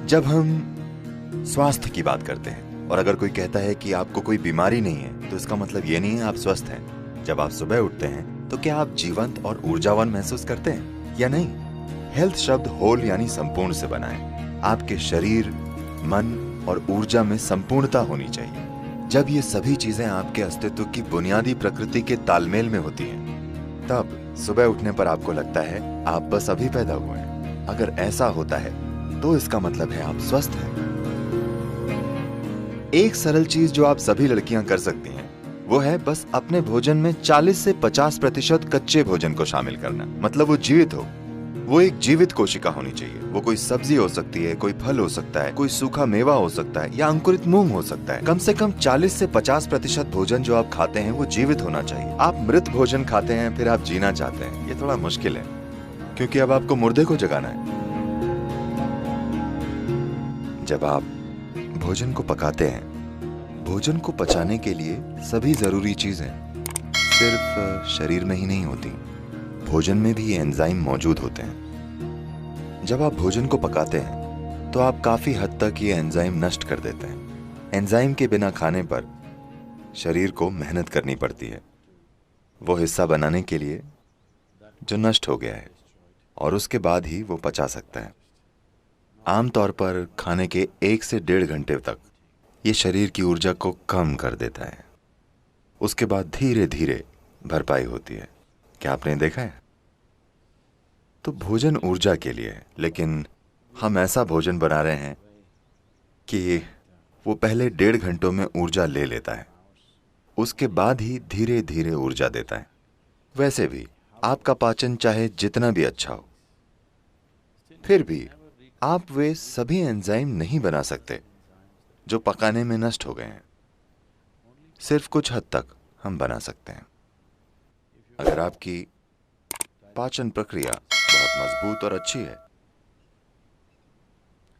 जब हम स्वास्थ्य की बात करते हैं और अगर कोई कहता है कि आपको कोई बीमारी नहीं है तो इसका मतलब ये नहीं है आप स्वस्थ हैं। जब आप सुबह उठते हैं तो क्या आप जीवंत और ऊर्जावान महसूस करते हैं या नहीं? हेल्थ शब्द होल यानी संपूर्ण से बना है। आपके शरीर, मन और ऊर्जा में संपूर्णता होनी चाहिए। जब ये सभी चीजें आपके अस्तित्व की बुनियादी प्रकृति के तालमेल में होती हैं, तब सुबह उठने पर आपको लगता है आप बस अभी पैदा हुए हैं। अगर ऐसा होता है तो इसका मतलब है आप स्वस्थ हैं। एक सरल चीज जो आप सभी लड़कियां कर सकती हैं वो है बस अपने भोजन में 40 से 50% कच्चे भोजन को शामिल करना। मतलब वो जीवित हो, वो एक जीवित कोशिका होनी चाहिए। वो कोई सब्जी हो सकती है, कोई फल हो सकता है, कोई सूखा मेवा हो सकता है या अंकुरित मूंग हो सकता है। कम से कम 40 से 50% भोजन जो आप खाते हैं वो जीवित होना चाहिए। आप मृत भोजन खाते हैं फिर आप जीना चाहते हैं, ये थोड़ा मुश्किल है क्योंकि अब आपको मुर्दे को जगाना है। जब आप भोजन को पकाते हैं, भोजन को पचाने के लिए सभी जरूरी चीजें सिर्फ शरीर में ही नहीं होती, भोजन में भी ये एंजाइम मौजूद होते हैं। जब आप भोजन को पकाते हैं तो आप काफी हद तक ये एंजाइम नष्ट कर देते हैं। एंजाइम के बिना खाने पर शरीर को मेहनत करनी पड़ती है वो हिस्सा बनाने के लिए जो नष्ट हो गया है, और उसके बाद ही वो पचा सकता है। आमतौर पर खाने के 1 से 1.5 घंटे तक ये शरीर की ऊर्जा को कम कर देता है। उसके बाद धीरे धीरे भरपाई होती है। क्या आपने देखा है? तो भोजन ऊर्जा के लिए है, लेकिन हम ऐसा भोजन बना रहे हैं कि वो पहले 1.5 घंटों में ऊर्जा ले लेता है, उसके बाद ही धीरे धीरे ऊर्जा देता है। वैसे भी आपका पाचन चाहे जितना भी अच्छा हो, फिर भी आप वे सभी एंजाइम नहीं बना सकते जो पकाने में नष्ट हो गए हैं। सिर्फ कुछ हद तक हम बना सकते हैं। अगर आपकी पाचन प्रक्रिया बहुत मजबूत और अच्छी है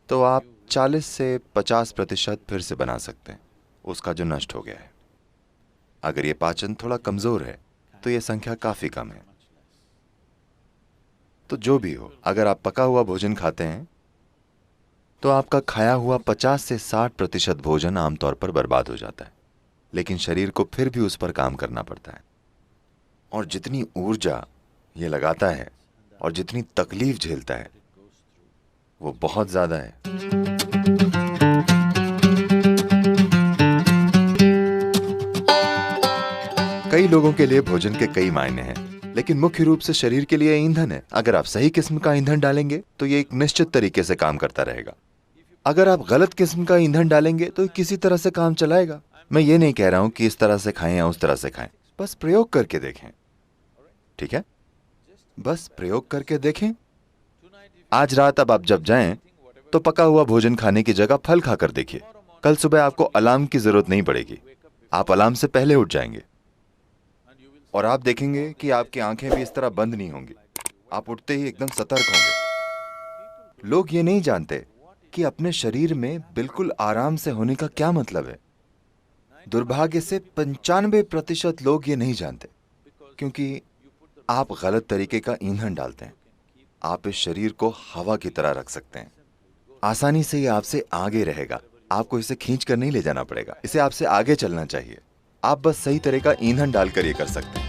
तो आप 40 से 50% फिर से बना सकते हैं उसका जो नष्ट हो गया है। अगर ये पाचन थोड़ा कमजोर है तो ये संख्या काफी कम है। तो जो भी हो, अगर आप पका हुआ भोजन खाते हैं तो आपका खाया हुआ 50 से 60% भोजन आमतौर पर बर्बाद हो जाता है, लेकिन शरीर को फिर भी उस पर काम करना पड़ता है। और जितनी ऊर्जा ये लगाता है और जितनी तकलीफ झेलता है वो बहुत ज्यादा है। कई लोगों के लिए भोजन के कई मायने हैं, लेकिन मुख्य रूप से शरीर के लिए ईंधन है। अगर आप सही किस्म का ईंधन डालेंगे तो ये एक निश्चित तरीके से काम करता रहेगा। अगर आप गलत किस्म का ईंधन डालेंगे तो किसी तरह से काम चलाएगा। मैं ये नहीं कह रहा हूं कि इस तरह से खाएं या उस तरह से खाएं, बस प्रयोग करके देखें। ठीक है, बस प्रयोग करके देखें। आज रात अब आप जब जाएं तो पका हुआ भोजन खाने की जगह फल खाकर देखिए। कल सुबह आपको अलार्म की जरूरत नहीं पड़ेगी, आप अलार्म से पहले उठ जाएंगे और आप देखेंगे कि आपकी आंखें भी इस तरह बंद नहीं होंगी। आप उठते ही एकदम सतर्क होंगे। लोग ये नहीं जानते कि अपने शरीर में बिल्कुल आराम से होने का क्या मतलब है। दुर्भाग्य से 95% लोग ये नहीं जानते, क्योंकि आप गलत तरीके का ईंधन डालते हैं। आप इस शरीर को हवा की तरह रख सकते हैं। आसानी से ये आपसे आगे रहेगा, आपको इसे खींच कर नहीं ले जाना पड़ेगा। इसे आपसे आगे चलना चाहिए। आप बस सही तरह का ईंधन डालकर ये कर सकते हैं।